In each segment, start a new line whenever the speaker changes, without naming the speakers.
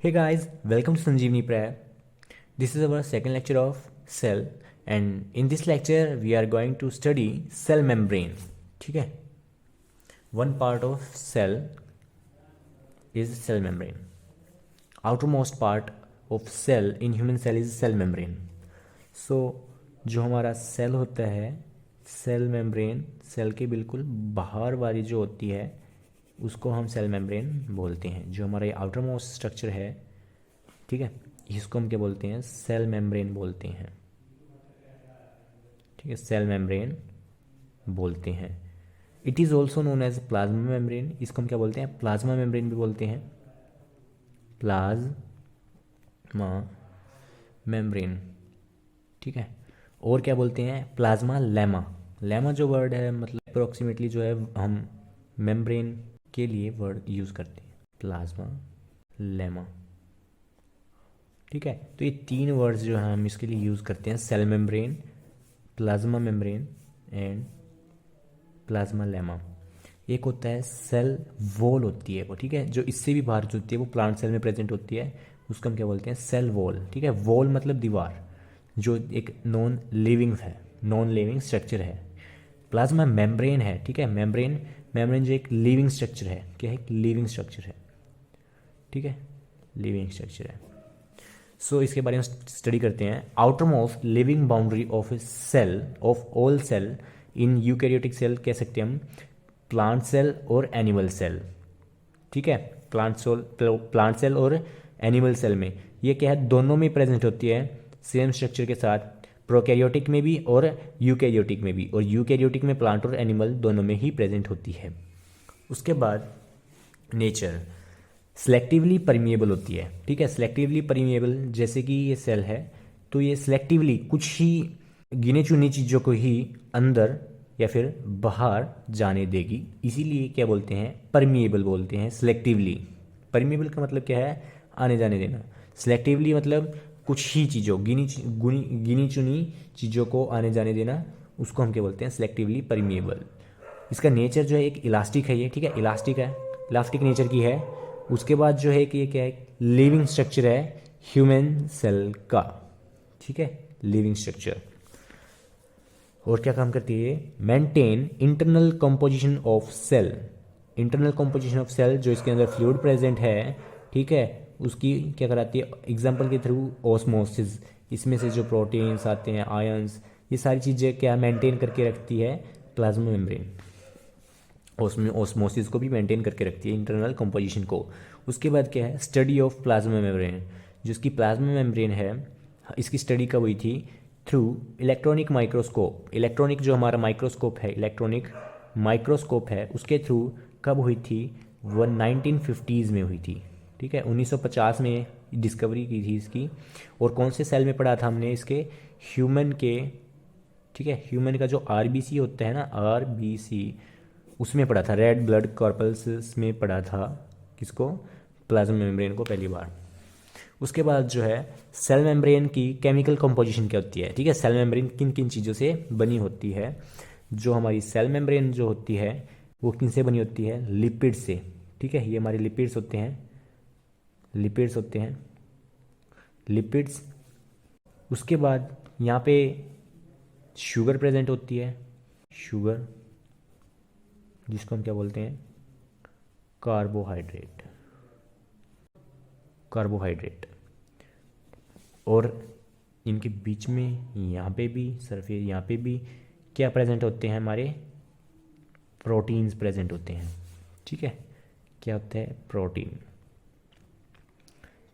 Hey guys, welcome to Sanjeevani Prayer. This is our second lecture of cell and in this lecture we are going to study cell membrane. ठीक है, one part of cell is cell membrane. Outermost part of cell in human cell is cell membrane. So जो हमारा cell होता है, cell membrane, cell के बिल्कुल बाहर वाली जो होती है उसको हम सेल मेम्ब्रेन बोलते हैं. जो हमारा आउटर मोस्ट स्ट्रक्चर है, ठीक है, इसको हम क्या बोलते हैं? सेल मेम्ब्रेन बोलते हैं. ठीक है, सेल मेम्ब्रेन बोलते हैं. It is also known as plasma membrane. इसको हम क्या बोलते हैं? प्लाज्मा मेम्ब्रेन भी बोलते हैं. प्लाज्मा मेम्ब्रेन, ठीक है. और क्या बोलते हैं? Plasma lemma. लेमा जो वर्ड है, मतलब अप्रोक्सीमेटली जो है हम मेम्ब्रेन के लिए वर्ड यूज़ करते हैं, प्लाज्मा लेमा. ठीक है, तो ये तीन वर्ड्स जो हैं हम इसके लिए यूज़ करते हैं: cell membrane, plasma membrane and plasmalemma. एक होता है सेल वॉल होती है वो, ठीक है, जो इससे भी बाहर जो होती है वो प्लांट सेल में प्रेजेंट होती है, उसको हम क्या बोलते हैं? Cell wall. ठीक है, वॉल मतलब दीवार, जो एक नॉन लिविंग स्ट्रक्चर है. प्लाज्मा मेम्ब्रेन है, ठीक है, मेम्ब्रेन जो एक लिविंग स्ट्रक्चर है. क्या है? एक लिविंग स्ट्रक्चर है. ठीक है, लिविंग स्ट्रक्चर है. सो इसके बारे में स्टडी करते हैं. Outermost living boundary of a cell, of all cell in eukaryotic cell कह सकते हैं हम, प्लांट सेल और एनिमल सेल. ठीक है, प्लांट सेल और एनिमल सेल में ये क्या है? दोनों में प्रेजेंट होती है सेम स्ट्रक्चर के साथ, प्रोकैरियोटिक में भी और यूकैरियोटिक में भी. और यूकैरियोटिक में प्लांट और एनिमल दोनों में ही प्रेजेंट होती है. उसके बाद नेचर सेलेक्टिवली परमिएबल होती है. ठीक है, सेलेक्टिवली परमिएबल, जैसे कि ये सेल है तो ये सेलेक्टिवली कुछ ही गिने चुनी चीज़ों को ही अंदर या फिर बाहर जाने देगी, इसीलिए क्या बोलते हैं? परमिएबल बोलते हैं. सेलेक्टिवली, परमिएबल का मतलब क्या है? आने जाने देना. सेलेक्टिवली मतलब कुछ ही चीज़ों, गिनी चुनी चीज़ों को आने जाने देना, उसको हम क्या बोलते हैं? Selectively permeable. इसका नेचर जो है एक इलास्टिक है ये, ठीक है, इलास्टिक है, इलास्टिक नेचर की है. उसके बाद जो है कि ये क्या है? लिविंग स्ट्रक्चर है ह्यूमन सेल का. ठीक है, लिविंग स्ट्रक्चर. और क्या काम करती है? Maintain internal composition of cell. Internal composition of cell, जो इसके अंदर फ्लूइड प्रेजेंट है, ठीक है, उसकी क्या कराती है? एग्जाम्पल के थ्रू ऑस्मोसिस. इसमें से जो प्रोटीन्स आते हैं, आयंस, ये सारी चीज़ें क्या मेंटेन करके रखती है? Plasma membrane. उसमें ऑस्मोसिस को भी मेंटेन करके रखती है, इंटरनल कंपोजिशन को. उसके बाद क्या है? Study of plasma membrane. जिसकी प्लाज्मा मेम्ब्रेन है, इसकी स्टडी कब हुई थी? Through electronic microscope. इलेक्ट्रॉनिक जो हमारा माइक्रोस्कोप है, इलेक्ट्रॉनिक माइक्रोस्कोप है, उसके थ्रू कब हुई थी? वो 1950s में हुई थी. ठीक है, 1950 में डिस्कवरी की थी इसकी. और कौन से सेल में पढ़ा था हमने? इसके ह्यूमन के, ठीक है, ह्यूमन का जो आरबीसी होता है ना, आरबीसी, उसमें पढ़ा था. रेड ब्लड कॉर्पल्स में पढ़ा था. किसको? प्लाज्मा मेम्ब्रेन को पहली बार. उसके बाद जो है सेल मेम्ब्रेन की केमिकल कंपोजिशन क्या होती है? ठीक है, सेल मेम्ब्रेन किन किन चीज़ों से बनी होती है? जो हमारी सेल मेम्ब्रेन जो होती है वो किन से बनी होती है? लिपिड से. ठीक है, ये हमारे लिपिड्स होते हैं, लिपिड्स. उसके बाद यहाँ पे शुगर प्रेजेंट होती है, शुगर, जिसको हम क्या बोलते हैं? कार्बोहाइड्रेट. और इनके बीच में यहाँ पे भी सरफेस, यहाँ पे भी क्या प्रेजेंट होते हैं? हमारे प्रोटीन्स प्रेजेंट होते हैं. ठीक है, क्या होता है? प्रोटीन.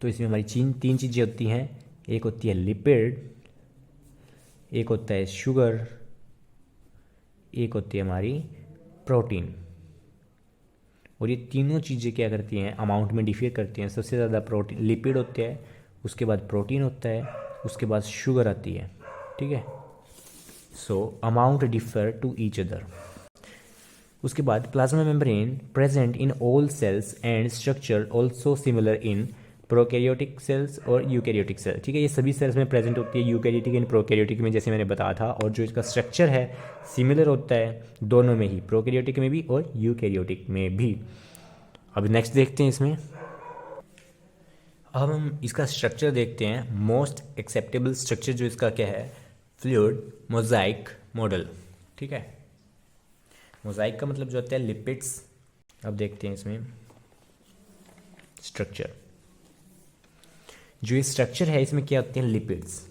तो इसमें हमारी तीन चीज़ें होती हैं. एक होती है लिपिड, एक होता है शुगर, एक होती है हमारी प्रोटीन. और ये तीनों चीज़ें क्या करती हैं? अमाउंट में डिफर करती हैं. सबसे ज़्यादा प्रोटीन, लिपिड होते हैं, उसके बाद प्रोटीन होता है, उसके बाद शुगर आती है. ठीक है, so amount differ to each other. उसके बाद plasma membrane present in all cells and structure also similar in prokaryotic cells और यूकैरियोटिक सेल. ठीक है, ये सभी सेल्स में प्रेजेंट होती है, यूकैरियोटिक एंड प्रोकैरियोटिक में, जैसे मैंने बताया था. और जो इसका स्ट्रक्चर है सिमिलर होता है दोनों में ही, प्रोकैरियोटिक में भी और यूकैरियोटिक में भी. अब नेक्स्ट देखते हैं इसमें. अब हम इसका स्ट्रक्चर देखते हैं। मोस्ट एक्सेप्टेबल स्ट्रक्चर जो इसका क्या है, फ्लूइड मोजाइक मॉडल। ठीक है, मोजाइक का मतलब जो होता है लिपिड्स। अब देखते हैं इसमें स्ट्रक्चर। जो ये स्ट्रक्चर है इसमें क्या होते हैं, लिपिड्स।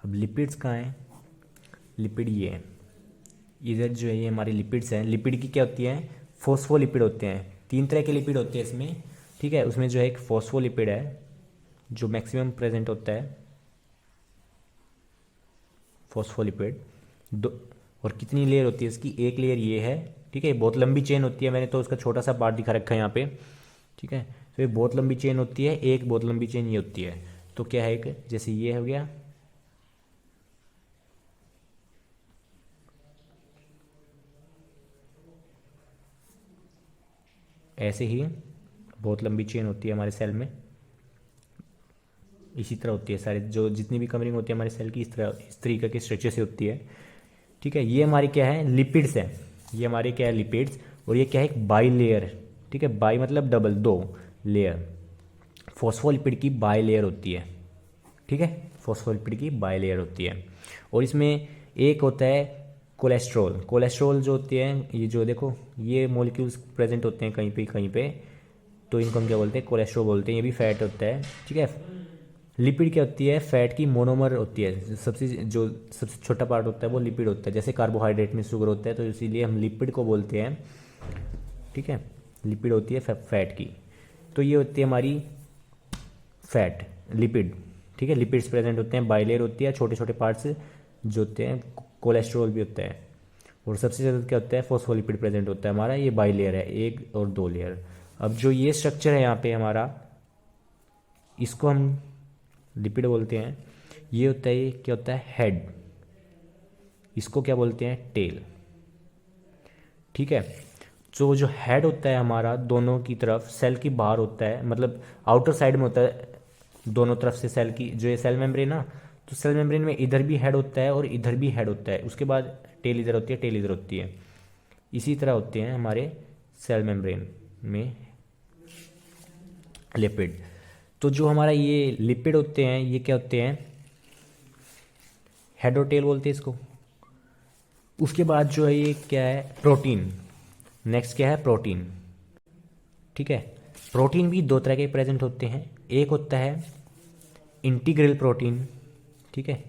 अब लिपिड्स कहाँ हैं, लिपिड ये है, इधर जो है ये हमारे लिपिड्स हैं। लिपिड की क्या होती है, फॉस्फोलिपिड होते हैं। 3 तरह के लिपिड होते हैं इसमें। ठीक है, उसमें जो है एक फॉस्फोलिपिड है जो मैक्सिमम प्रेजेंट होता है, फॉस्फोलिपिड। दो, और कितनी लेयर होती है इसकी, एक लेयर ये है। ठीक है, बहुत लंबी चेन होती है, मैंने तो उसका छोटा सा पार्ट दिखा रखा है यहाँ पे। ठीक है, तो ये बहुत लंबी चेन होती है, एक बहुत लंबी चेन ये होती है। तो क्या है, एक जैसे ये हो गया, ऐसे ही बहुत लंबी चेन होती है हमारे सेल में। इसी तरह होती है सारे, जो जितनी भी कवरिंग होती है हमारे सेल की, इस तरीके के स्ट्रक्चर से होती है। ठीक है, ये हमारी क्या है, लिपिड्स है। ये हमारे क्या है, लिपिड्स। और ये क्या है, एक बाई लेयर। ठीक है, बाई मतलब डबल, 2 लेयर। फॉस्फोलिपिड की बाई लेयर होती है। ठीक है, फॉस्फोलिपिड की बाई लेयर होती है। और इसमें एक होता है कोलेस्ट्रॉल। कोलेस्ट्रॉल जो होती है, ये जो देखो ये मॉलिक्यूल्स प्रेजेंट होते हैं कहीं पे, तो इनको हम क्या बोलते हैं, कोलेस्ट्रॉल बोलते हैं। ये भी फैट होता है। ठीक है, लिपिड क्या होती है, फैट की मोनोमर होती है। सबसे छोटा पार्ट होता है वो लिपिड होता है। जैसे कार्बोहाइड्रेट में शुगर होता है, तो इसीलिए हम लिपिड को बोलते हैं। ठीक है, लिपिड होती है फैट की। तो ये होती है हमारी फैट, लिपिड। ठीक है, लिपिड्स प्रेजेंट होते हैं, बाइलेयर होती है, छोटे छोटे पार्ट्स जो होते हैं। कोलेस्ट्रॉल भी होता है। और सबसे ज़्यादा क्या होता है, फॉस्फोलिपिड प्रेजेंट होता है हमारा। ये बाइलेयर है, 1 और 2 लेयर। अब जो ये स्ट्रक्चर है यहाँ पे हमारा, इसको हम लिपिड बोलते हैं। ये होता है, ये क्या होता है, हेड। इसको क्या बोलते हैं, टेल। ठीक है, जो हेड होता है हमारा, दोनों की तरफ सेल की बाहर होता है, मतलब आउटर साइड में होता है, दोनों तरफ से सेल की। जो ये सेल मेम्ब्रेन ना, तो सेल मेम्ब्रेन में इधर भी हेड होता है और इधर भी हेड होता है। उसके बाद टेल इधर होती है, टेल इधर होती है। इसी तरह होते हैं हमारे सेल मेम्ब्रेन में लिपिड। तो जो हमारा ये लिपिड होते हैं, ये क्या होते हैं, हेड और टेल बोलते हैं इसको। उसके बाद जो है ये क्या है, प्रोटीन। नेक्स्ट क्या है, प्रोटीन। ठीक है, प्रोटीन भी 2 तरह के प्रेजेंट होते हैं। एक होता है इंटीग्रल प्रोटीन। ठीक है,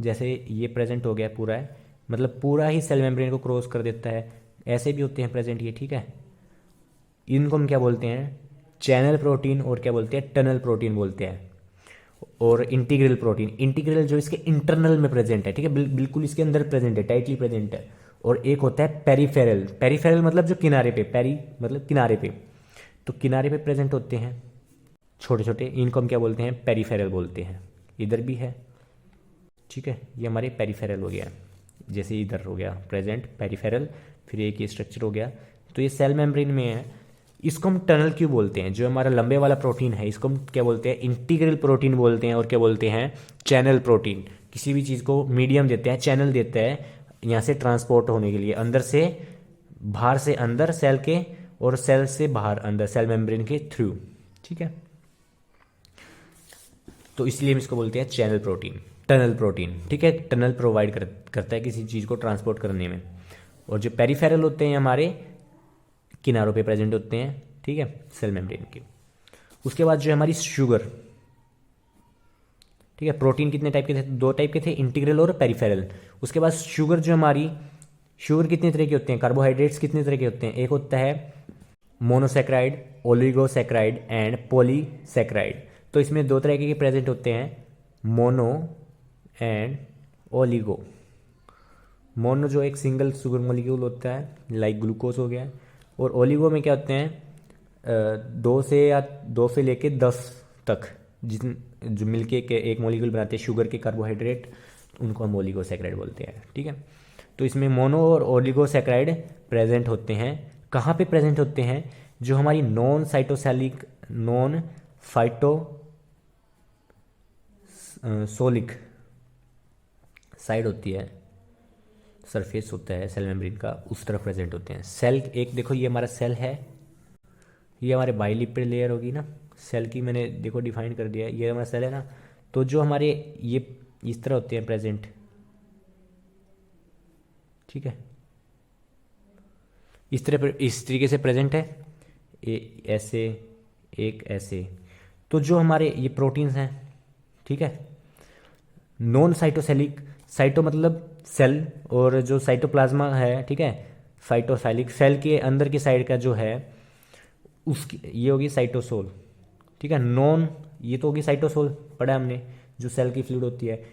जैसे ये प्रेजेंट हो गया पूरा है, मतलब पूरा ही सेल मेम्ब्रेन को क्रॉस कर देता है। ऐसे भी होते हैं प्रेजेंट ये। ठीक है, इनको हम क्या बोलते हैं, चैनल प्रोटीन, और क्या बोलते हैं, टनल प्रोटीन बोलते हैं। और इंटीग्रल प्रोटीन, इंटीग्रल जो इसके इंटरनल में प्रेजेंट है। ठीक है, बिल्कुल इसके अंदर प्रेजेंट है, टाइटली प्रेजेंट है। और एक होता है पेरीफेरल। पेरीफेरल मतलब जो किनारे पे, पेरी मतलब किनारे पे, तो किनारे पे प्रेजेंट होते हैं छोटे छोटे। इनको हम क्या बोलते हैं, पेरीफेरल बोलते हैं। इधर भी है। ठीक है, ये हमारे पेरीफेरल हो गया। जैसे इधर हो गया प्रेजेंट पेरीफेरल, फिर एक ये स्ट्रक्चर हो गया। तो ये सेल मेम्ब्रेन में है। इसको हम टनल क्यों बोलते हैं, जो हमारा लंबे वाला प्रोटीन है, इसको हम क्या बोलते हैं, इंटीग्रल प्रोटीन बोलते हैं। और क्या बोलते हैं, चैनल प्रोटीन। किसी भी चीज़ को मीडियम देते हैं, चैनल देते हैं यहाँ से ट्रांसपोर्ट होने के लिए, अंदर से बाहर से अंदर सेल के, और सेल से बाहर अंदर सेल मेम्ब्रेन के थ्रू। ठीक है, तो इसलिए हम इसको बोलते हैं चैनल प्रोटीन, टनल प्रोटीन। ठीक है, टनल प्रोवाइड करता है किसी चीज़ को ट्रांसपोर्ट करने में। और जो पेरीफेरल होते हैं हमारे किनारों पे प्रेजेंट होते हैं। ठीक है, सेल मेम्ब्रेन के। उसके बाद जो है हमारी शुगर। ठीक है, प्रोटीन कितने टाइप के थे, 2 टाइप के थे, इंटीग्रल और पेरीफेरल। उसके बाद शुगर जो हमारी, शुगर कितने तरह के होते हैं, कार्बोहाइड्रेट्स कितने तरह के होते हैं, एक होता है मोनोसेक्राइड, ओलिगोसेक्राइड एंड पॉलीसेक्राइड। तो इसमें 2 तरह के प्रेजेंट होते हैं, मोनो एंड ओलिगो। मोनो जो एक सिंगल शुगर मॉलिक्यूल होता है, लाइक ग्लूकोज हो गया। और ओलिगो में क्या होते हैं, 2 से लेके 10 तक, जितने जो मिलके के एक मॉलिक्यूल बनाते हैं शुगर के, कार्बोहाइड्रेट, उनको हम ओलिगोसेक्राइड बोलते हैं। ठीक है, तो इसमें मोनो और ओलिगोसेक्राइड प्रेजेंट होते हैं। कहाँ पे प्रेजेंट होते हैं, जो हमारी नॉन साइटोसैलिक, नॉन फाइटोसोलिक साइड होती है, सरफेस होता है सेल मेम्ब्रेन का, उस तरफ प्रेजेंट होते हैं। सेल एक देखो, ये हमारा सेल है, ये हमारे बाइलिपिड लेयर होगी ना, सेल की मैंने देखो डिफाइन कर दिया है, ये हमारा सेल है ना। तो जो हमारे ये इस तरह होते हैं प्रेजेंट, ठीक है, इस तरीके से प्रेजेंट है, ऐसे, एक ऐसे। तो जो हमारे ये प्रोटीन्स हैं, ठीक है, नॉन साइटोसेलिक, साइटो मतलब सेल, और जो साइटोप्लाज्मा है, ठीक है, साइटोसाइलिक, सेल के अंदर की साइड का जो है उसकी ये होगी साइटोसोल, ठीक है। नॉन, ये तो होगी साइटोसोल, पढ़ा हमने, जो सेल की फ्लूइड होती है।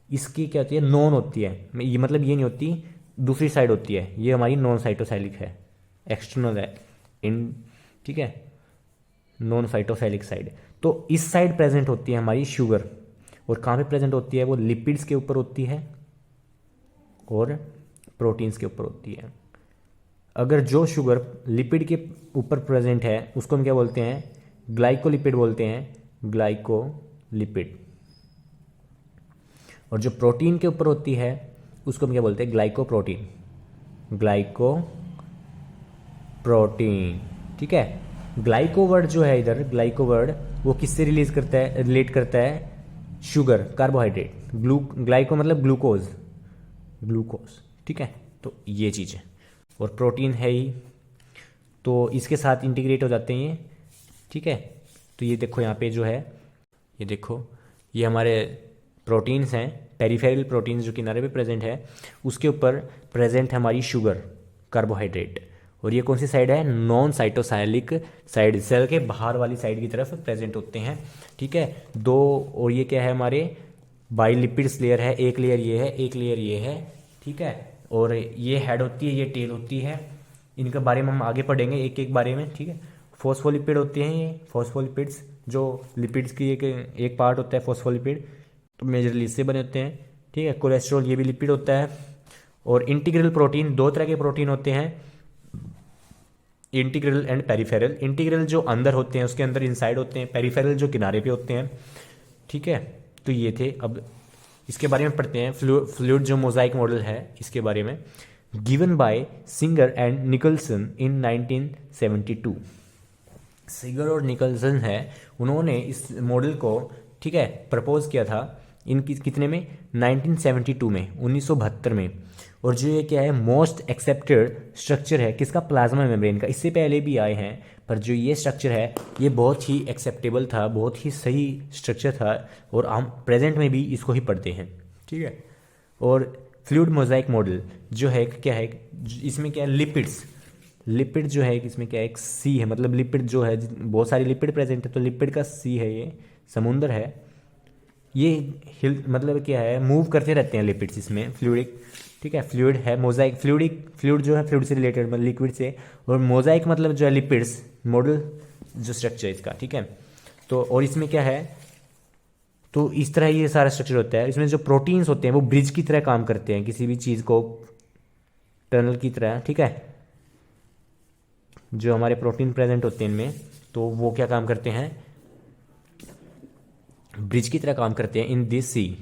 इसकी क्या होती है, नॉन होती है, ये मतलब ये नहीं होती, दूसरी साइड होती है, ये हमारी नॉन साइटोसाइलिक है, एक्सटर्नल है इन, ठीक है, नॉन साइटोसाइलिक साइड। तो इस साइड प्रेजेंट होती है हमारी शुगर, और कहाँ पे प्रेजेंट होती है, वो लिपिड्स के ऊपर होती है और प्रोटीन्स के ऊपर होती है। अगर जो शुगर लिपिड के ऊपर प्रेजेंट है उसको हम क्या बोलते हैं, ग्लाइकोलिपिड बोलते हैं, ग्लाइकोलिपिड। और जो प्रोटीन के ऊपर होती है उसको हम क्या बोलते हैं, ग्लाइकोप्रोटीन, ग्लाइकोप्रोटीन, ठीक है। ग्लाइको वर्ड जो है इधर, ग्लाइको वर्ड वो किससे रिलीज करता है, रिलेट करता है, शुगर, कार्बोहाइड्रेट, ग्लाइको मतलब ग्लूकोज, ग्लूकोज, ठीक है। तो ये चीज़ है, और प्रोटीन है ही, तो इसके साथ इंटीग्रेट हो जाते हैं ये, ठीक है। तो ये देखो यहाँ पे जो है, ये देखो, ये हमारे प्रोटीन्स हैं, पेरिफेरल प्रोटीन्स जो किनारे पे प्रेजेंट है, उसके ऊपर प्रेजेंट है हमारी शुगर, कार्बोहाइड्रेट। और ये कौन सी साइड है, नॉन साइटोसाइलिक साइड, सेल के बाहर वाली साइड की तरफ प्रेजेंट होते हैं, ठीक है। दो, और ये क्या है, हमारे बाइलिपिड्स लेयर है, एक लेयर ये है, एक लेयर ये है, ठीक है। और ये हेड होती है, ये टेल होती है, इनके बारे में हम आगे पढ़ेंगे एक एक बारे में, ठीक है। फॉस्फोलिपिड होते हैं ये, फॉस्फोलिपिड्स जो लिपिड्स की एक पार्ट होता है फॉस्फोलिपिड, तो मेजरली इससे बने होते हैं, ठीक है। कोलेस्ट्रॉल ये भी लिपिड होता है। और इंटीग्रल प्रोटीन, दो तरह के प्रोटीन होते हैं, इंटीग्रल एंड पेरिफेरल। इंटीग्रल जो अंदर होते हैं, उसके अंदर इनसाइड होते हैं, पेरिफेरल जो किनारे पे होते हैं, ठीक है। तो ये थे, अब इसके बारे में पढ़ते हैं, फ्लूइड जो मोजाइक मॉडल है इसके बारे में, given by Singer and Nicolson in 1972। Singer और निकलसन है, उन्होंने इस मॉडल को, ठीक है, प्रपोज किया था इनकी कितने में, 1972 में, 1972 में। और जो ये क्या है, मोस्ट एक्सेप्टेड स्ट्रक्चर है किसका, प्लाज्मा मेम्ब्रेन का। इससे पहले भी आए हैं, पर जो ये स्ट्रक्चर है ये बहुत ही एक्सेप्टेबल था, बहुत ही सही स्ट्रक्चर था, और हम प्रेजेंट में भी इसको ही पढ़ते हैं, ठीक है। और फ्लूइड मोजाइक मॉडल जो है क्या है, इसमें क्या है, लिपिड्स, लिपिड जो है इसमें क्या है, एक सी है, मतलब लिपिड जो है, बहुत सारी लिपिड प्रेजेंट है, तो लिपिड का सी है, ये समुंदर है, ये हिल मतलब क्या है, मूव करते रहते हैं लिपिड्स इसमें, फ्लूइडिक, ठीक है। फ्लूइड है, मोजाइक, फ्लूइड जो है फ्लूइड से रिलेटेड, मतलब लिक्विड से, और मोजाइक मतलब जो है लिपिड्स, मॉडल जो स्ट्रक्चर है इसका, ठीक है। तो और इसमें क्या है, तो इस तरह ये सारा स्ट्रक्चर होता है। इसमें जो प्रोटीन्स होते हैं वो ब्रिज की तरह काम करते हैं, किसी भी चीज़ को टनल की तरह, ठीक है। जो हमारे प्रोटीन प्रेजेंट होते हैं इनमें, तो वो क्या काम करते हैं, ब्रिज की तरह काम करते हैं इन दिस सी,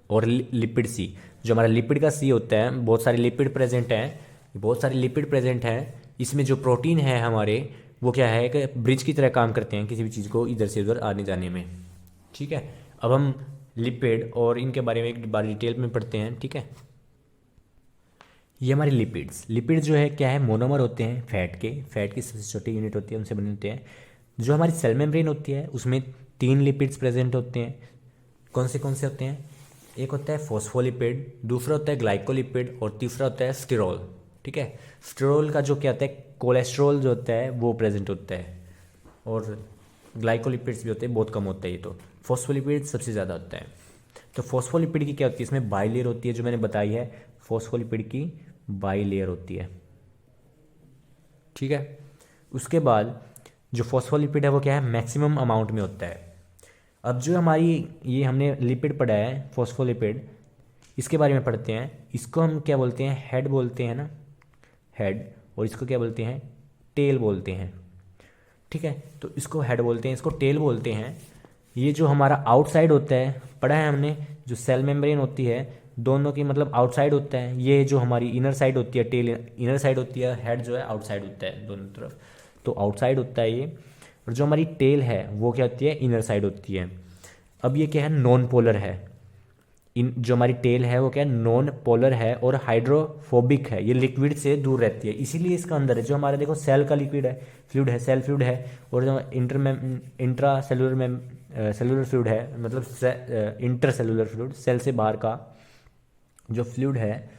और लिपिड सी, जो हमारा लिपिड का सी होता है, बहुत सारे लिपिड प्रेजेंट हैं, बहुत सारे लिपिड प्रेजेंट हैं इसमें। जो प्रोटीन है हमारे, वो क्या है कि ब्रिज की तरह काम करते हैं किसी भी चीज़ को इधर से उधर आने जाने में, ठीक है। अब हम लिपिड और इनके बारे में एक बार डिटेल में पढ़ते हैं, ठीक है। ये हमारे लिपिड्स, लिपिड जो है क्या है, मोनोमर होते हैं फैट की सबसे छोटी यूनिट होती है, उनसे बने होते हैं। जो हमारी सेल मेम्ब्रेन होती है उसमें 3 लिपिड्स प्रेजेंट होते हैं। कौन से होते हैं, एक होता है फॉस्फोलिपिड, दूसरा होता है ग्लाइकोलिपिड, और तीसरा होता है स्टेरोल, ठीक है। स्टेरोल का जो क्या होता है, कोलेस्ट्रॉल जो होता है वो प्रेजेंट होता है, और ग्लाइकोलिपिड्स भी होते हैं, बहुत कम होता है ये, तो फॉस्फोलिपिड सबसे ज़्यादा होता है। तो फॉस्फोलिपिड की क्या होती है, इसमें बाइलेयर होती है, जो मैंने बताई है, फॉस्फोलिपिड की बाइलेयर होती है, ठीक है। उसके बाद जो फॉस्फोलिपिड है वो क्या है, मैक्सिमम अमाउंट में होता है। अब जो हमारी ये हमने लिपिड पढ़ा है फॉस्फोलिपिड, इसके बारे में पढ़ते हैं। इसको हम क्या बोलते हैं, हेड बोलते हैं ना, हेड, और इसको क्या बोलते हैं, टेल बोलते हैं, ठीक है। तो इसको हेड बोलते हैं, इसको टेल बोलते हैं। ये जो हमारा आउटसाइड होता है, पढ़ा है हमने, जो सेल मेम्ब्रेन होती है दोनों की मतलब आउटसाइड होता है। ये जो हमारी इनर साइड होती है, टेल इनर साइड होती है, हेड जो है आउटसाइड होता है दोनों तरफ, तो आउटसाइड होता है ये। और जो हमारी टेल है वो क्या होती है, इनर साइड होती है। अब ये क्या है, नॉन पोलर है। इन जो हमारी टेल है वो क्या है, नॉन पोलर है और हाइड्रोफोबिक है, ये लिक्विड से दूर रहती है, इसीलिए इसका अंदर है जो हमारा देखो सेल का लिक्विड है, फ्लूइड है, सेल फ्लूइड है, और जो इंट्रा सेलुलर में सेलुलर फ्लूइड है, मतलब इंटर सेलुलर फ्लूइड, सेल से बाहर का जो फ्लूइड है,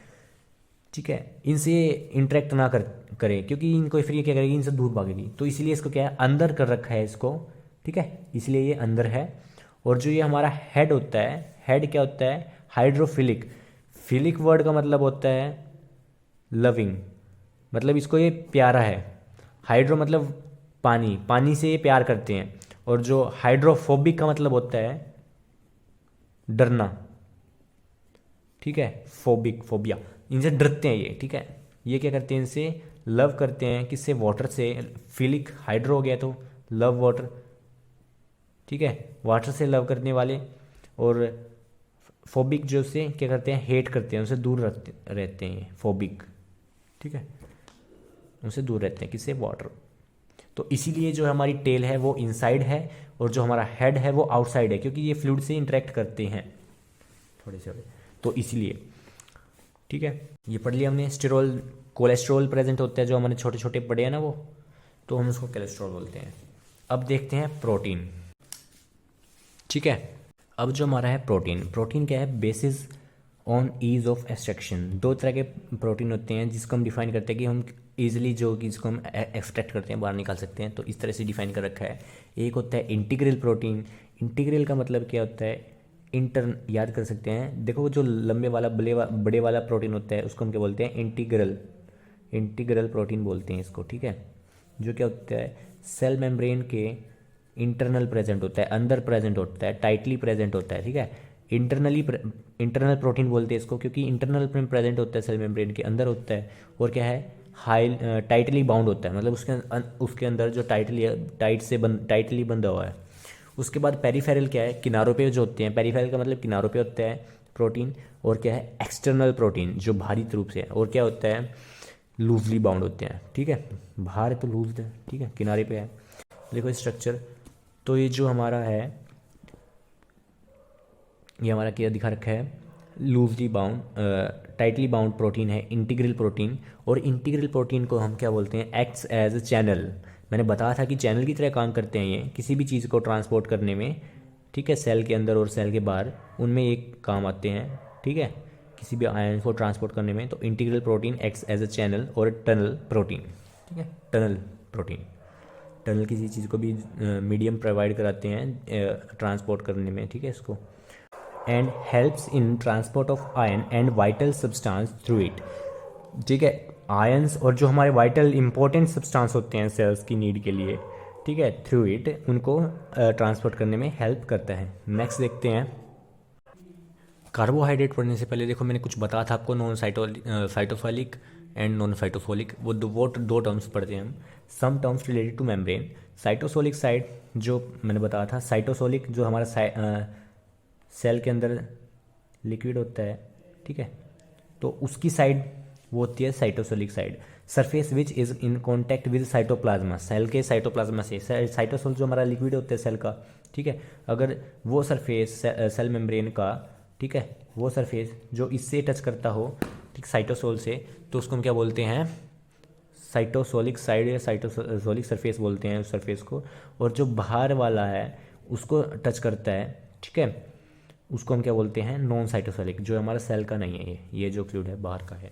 ठीक है, इनसे इंटरेक्ट ना करे, क्योंकि इनको फिर ये क्या करेगी, इनसे दूर भागेगी, तो इसीलिए इसको क्या है, अंदर कर रखा है इसको, ठीक है, इसलिए ये अंदर है। और जो ये हमारा हेड होता है, हेड क्या होता है, हाइड्रोफिलिक। फिलिक वर्ड का मतलब होता है लविंग, मतलब इसको ये प्यारा है। हाइड्रो मतलब पानी, पानी से ये प्यार करते हैं। और जो हाइड्रोफोबिक का मतलब होता है डरना, ठीक है, फोबिक, फोबिया, इनसे डरते हैं ये, ठीक है। ये क्या करते हैं, इनसे लव करते हैं, किससे, वाटर से। फिलिक हाइड्रो हो गया तो लव वाटर, ठीक है, वाटर से लव करने वाले। और फोबिक जो से क्या करते हैं, हेट करते हैं, उनसे दूर रहते हैं, फोबिक, ठीक है, उनसे दूर रहते हैं, किससे, वाटर। तो इसीलिए जो हमारी टेल है वो इनसाइड है और जो हमारा हेड है वो आउटसाइड है, क्योंकि ये फ्लूइड से इंटरेक्ट करते हैं थोड़े से, तो इसीलिए, ठीक है। ये पढ़ लिया हमने। स्टेरोल, कोलेस्ट्रॉल प्रेजेंट होता है, जो हमारे छोटे छोटे पड़े हैं ना वो, तो हम उसको कोलेस्ट्रॉल बोलते हैं। अब देखते हैं प्रोटीन, ठीक है। अब जो हमारा है प्रोटीन, प्रोटीन क्या है, basis on ease of extraction. दो तरह के प्रोटीन होते हैं जिसको हम डिफाइन करते हैं कि हम ईजिली जो कि इसको हम एक्सट्रैक्ट करते हैं, बाहर निकाल सकते हैं, तो इस तरह से डिफाइन कर रखा है। एक होता है इंटीग्रल प्रोटीन। इंटीग्रल का मतलब क्या होता है, इंटर, याद कर सकते हैं, देखो जो लंबे वाला बड़े वाला प्रोटीन होता है उसको हम क्या बोलते हैं, इंटीग्रल, इंटीग्रल प्रोटीन बोलते हैं इसको, ठीक है। जो क्या होता है, सेल मेम्ब्रेन के इंटरनल प्रेजेंट होता है, अंदर प्रेजेंट होता है, टाइटली प्रेजेंट होता है, ठीक है। इंटरनल प्रोटीन बोलते हैं इसको, क्योंकि इंटरनल में प्रेजेंट होता है, सेल मेम्ब्रेन के अंदर होता है, और क्या है, हाई टाइटली बाउंड होता है, मतलब उसके अंदर जो टाइटली बंधा हुआ है। उसके बाद पेरिफेरल क्या है, किनारों पे जो होते हैं, पेरिफेरल का मतलब किनारों पे होता है प्रोटीन। और क्या है, एक्सटर्नल प्रोटीन जो बाहरी रूप से है। और क्या होता है, लूजली बाउंड होते हैं, ठीक है, बाहर है तो लूज है, ठीक है, किनारे पे है। देखो स्ट्रक्चर, तो ये जो हमारा है, ये हमारा क्या दिखा रखा है, loosely bound, tightly bound protein है, इंटीग्रल प्रोटीन। और इंटीग्रल प्रोटीन को हम क्या बोलते हैं, एक्ट्स एज अ चैनल। मैंने बताया था कि चैनल की तरह काम करते हैं ये किसी भी चीज़ को ट्रांसपोर्ट करने में, ठीक है, सेल के अंदर और सेल के बाहर, उनमें एक काम आते हैं, ठीक है, किसी भी आयन को ट्रांसपोर्ट करने में। तो integral protein acts as a channel और टनल प्रोटीन, ठीक है, टनल प्रोटीन। टनल किसी चीज़ को भी मीडियम प्रोवाइड कराते हैं ट्रांसपोर्ट करने में, ठीक है, इसको। And helps in transport of ion and vital substance through it, ठीक है, आयंस और जो हमारे वाइटल इंपॉर्टेंट सब्सटेंस होते हैं सेल्स की नीड के लिए, ठीक है, थ्रू इट उनको ट्रांसपोर्ट करने में हेल्प करता है। नेक्स्ट देखते हैं, कार्बोहाइड्रेट पढ़ने से पहले देखो मैंने कुछ बताया था आपको, non cytophilic and non cytophilic, वो दो टर्म्स पढ़ते हैं हम। Some terms related to membrane, cytosolic side जो मैंने बताया था, साइटोसोलिक जो हमारा सेल के अंदर लिक्विड होता है, ठीक है, तो उसकी साइड वो होती है cytosolic side. Surface which is in contact with cytoplasm, cell के साइटोप्लाज्मा से, साइटोसोल जो हमारा लिक्विड होता है सेल का, ठीक है, अगर वो सरफेस सेल मेम्ब्रेन का, ठीक है, वो सरफेस जो इससे टच करता हो, ठीक, साइटोसोल से, तो उसको हम क्या बोलते हैं, साइटोसोलिक साइड या साइटोसोलिक सरफेस बोलते हैं उस सरफेस को। और जो बाहर वाला है उसको टच करता है, ठीक है, उसको हम क्या बोलते हैं, नॉन साइटोसोलिक, जो हमारा सेल का नहीं है, ये जो फ्लूइड है बाहर का है।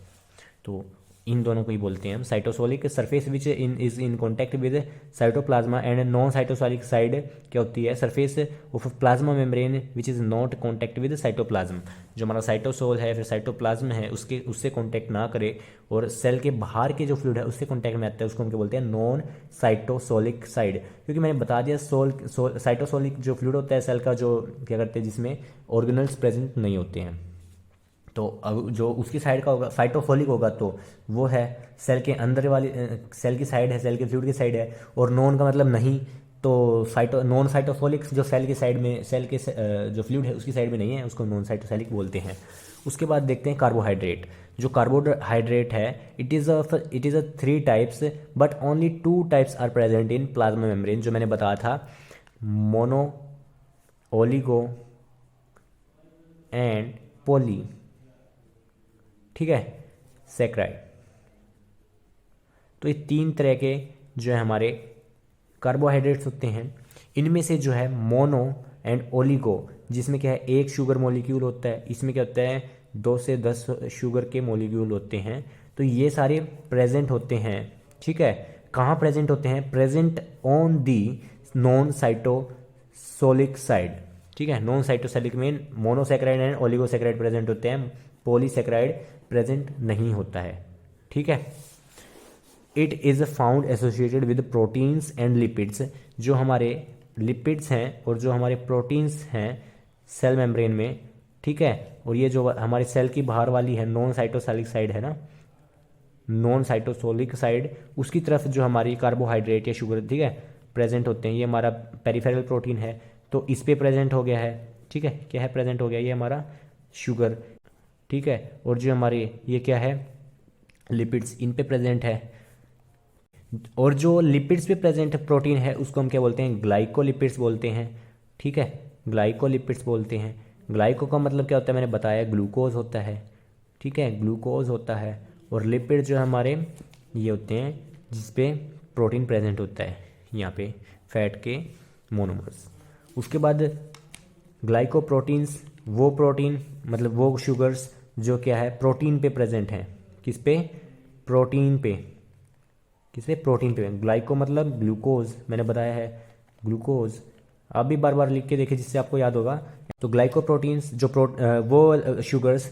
तो इन दोनों को ही बोलते हैं हम। Cytosolic surface which is in contact with cytoplasm and non cytosolic side क्या होती है, surface of plasma membrane which is not contact with cytoplasm, जो हमारा साइटोसोल है फिर साइटोप्लाज्म है उससे कॉन्टैक्ट ना करे और सेल के बाहर के जो फ्लूइड है उससे कॉन्टैक्ट में आता है, उसको हम क्या बोलते हैं, नॉन साइटोसोलिक साइड। क्योंकि मैंने बता दिया साइटोसोलिक जो फ्लूइड होता है सेल का, जो क्या करते हैं, जिसमें ऑर्गेनल्स प्रेजेंट नहीं होते हैं, तो अब जो उसकी साइड का होगा साइटोफोलिक होगा, तो वो है सेल के अंदर वाली, सेल की साइड है, सेल के फ्लूइड की साइड है। और नॉन का मतलब नहीं, तो नॉन साइटोफोलिक जो सेल की साइड में, सेल के जो फ्लूइड है उसकी साइड में नहीं है, उसको नॉन साइटोसोलिक बोलते हैं। उसके बाद देखते हैं कार्बोहाइड्रेट। जो कार्बोहाइड्रेट है it is a 3 types but only 2 types are present in plasma membrane, जो मैंने बताया था, मोनो, ओलिगो एंड पोली, ठीक है, सैकराइड। तो ये 3 तरह के जो है हमारे कार्बोहाइड्रेट्स होते हैं। इनमें से जो है मोनो एंड ओलिगो, जिसमें क्या है एक शुगर मॉलिक्यूल होता है, इसमें क्या होता है 2 से 10 शुगर के मॉलिक्यूल होते हैं। तो ये सारे प्रेजेंट होते हैं, ठीक है। कहाँ प्रेजेंट होते हैं? Present on the non cytosolic side, ठीक है। नॉन साइटोसोलिक में मोनोसैकेराइड एंड ओलिगोसैकेराइड प्रेजेंट होते हैं, पॉलीसैकेराइड प्रेजेंट नहीं होता है, ठीक है। It is found associated with proteins and lipids, जो हमारे लिपिड्स हैं और जो हमारे प्रोटीन्स हैं सेल मेम्ब्रेन में, ठीक है। और ये जो हमारे सेल की बाहर वाली है नॉन साइटोसोलिक साइड है ना, नॉन साइटोसोलिक साइड, उसकी तरफ जो हमारी कार्बोहाइड्रेट या शुगर, ठीक है, प्रेजेंट होते हैं। ये हमारा पेरिफेरल प्रोटीन है तो इस पे प्रेजेंट हो गया है, ठीक है। क्या है? प्रेजेंट हो गया, ये हमारा शुगर, ठीक है। और जो हमारे ये क्या है? लिपिड्स, इन पे प्रेजेंट है। और जो लिपिड्स पे प्रेजेंट प्रोटीन है उसको हम क्या बोलते हैं? ग्लाइकोलिपिड्स बोलते हैं, ठीक है, ग्लाइकोलिपिड्स बोलते हैं। ग्लाइको का मतलब क्या होता है? मैंने बताया, ग्लूकोज होता है, ठीक है, ग्लूकोज होता है। और लिपिड जो हमारे ये होते हैं जिस पे प्रोटीन प्रेजेंट होता है, यहाँ पे फैट के मोनोमर्स। उसके बाद ग्लाइकोप्रोटीन्स, वो प्रोटीन मतलब वो शुगर्स जो क्या है प्रोटीन पे प्रेजेंट हैं। किस पे? प्रोटीन पे। किस पे? प्रोटीन पे। ग्लाइको मतलब ग्लूकोज, मैंने बताया है ग्लूकोज। आप भी बार बार लिख के देखिए जिससे आपको याद होगा। तो ग्लाइकोप्रोटीन्स जो वो शुगर्स,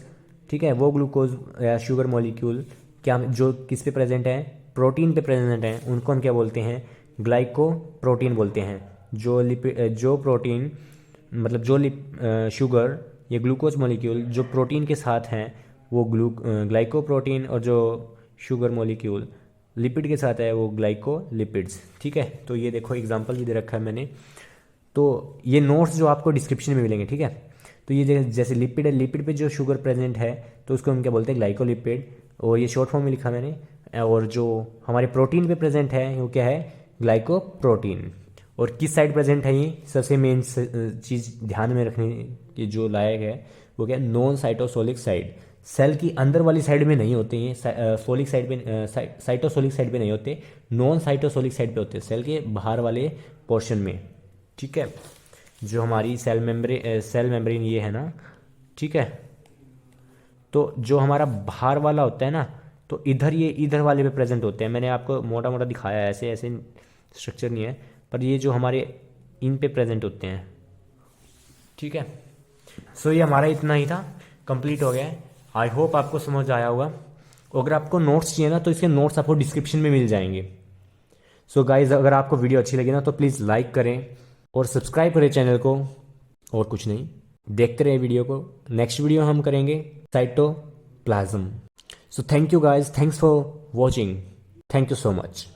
ठीक है, वो ग्लूकोज या शुगर मॉलिक्यूल क्या जो किस पे प्रेजेंट हैं? प्रोटीन पे प्रेजेंट हैं, उनको हम क्या बोलते हैं? ग्लाइकोप्रोटीन बोलते हैं। जो प्रोटीन मतलब जो शुगर या ग्लूकोज मॉलिक्यूल जो प्रोटीन के साथ हैं वो ग्लाइकोप्रोटीन, और जो शुगर मॉलिक्यूल लिपिड के साथ है वो ग्लाइकोलिपिड्स, ठीक है। तो ये देखो एग्जांपल भी दे रखा है मैंने। तो ये नोट्स जो आपको डिस्क्रिप्शन में मिलेंगे, ठीक है। तो ये जैसे लिपिड है, लिपिड पे जो शुगर प्रेजेंट है तो उसको हम क्या बोलते हैं? ग्लाइकोलिपिड, और ये शॉर्ट फॉर्म में लिखा मैंने। और जो हमारे प्रोटीन पे प्रेजेंट है वो क्या है? ग्लाइकोप्रोटीन। और किस साइड प्रेजेंट है? ये सबसे मेन चीज़ ध्यान में रखने की जो लायक है वो क्या है? Non cytosolic side. सेल की अंदर वाली साइड में नहीं होते ये, सोलिक साइड पे, साइटोसोलिक साइड पे नहीं होते, नॉन साइटोसोलिक साइड पे होते हैं, सेल के बाहर वाले पोर्शन में, ठीक है। जो हमारी सेल मेम्ब्रेन ये है ना, ठीक है। तो जो हमारा बाहर वाला होता है ना, तो इधर वाले पे प्रेजेंट होते हैं। मैंने आपको मोटा मोटा दिखाया है, ऐसे ऐसे स्ट्रक्चर नहीं है, पर ये जो हमारे इन पे प्रेजेंट होते हैं, ठीक है। सो ये हमारा इतना ही था, कंप्लीट हो गया है। आई होप आपको समझ आया होगा। अगर आपको नोट्स चाहिए ना तो इसके नोट्स आपको डिस्क्रिप्शन में मिल जाएंगे। सो गाइज, अगर आपको वीडियो अच्छी लगी ना तो प्लीज़ लाइक करें और सब्सक्राइब करें चैनल को। और कुछ नहीं, देखते रहे वीडियो को। नेक्स्ट वीडियो हम करेंगे cytoplasm. So thank you guys, thanks for watching, thank you so much.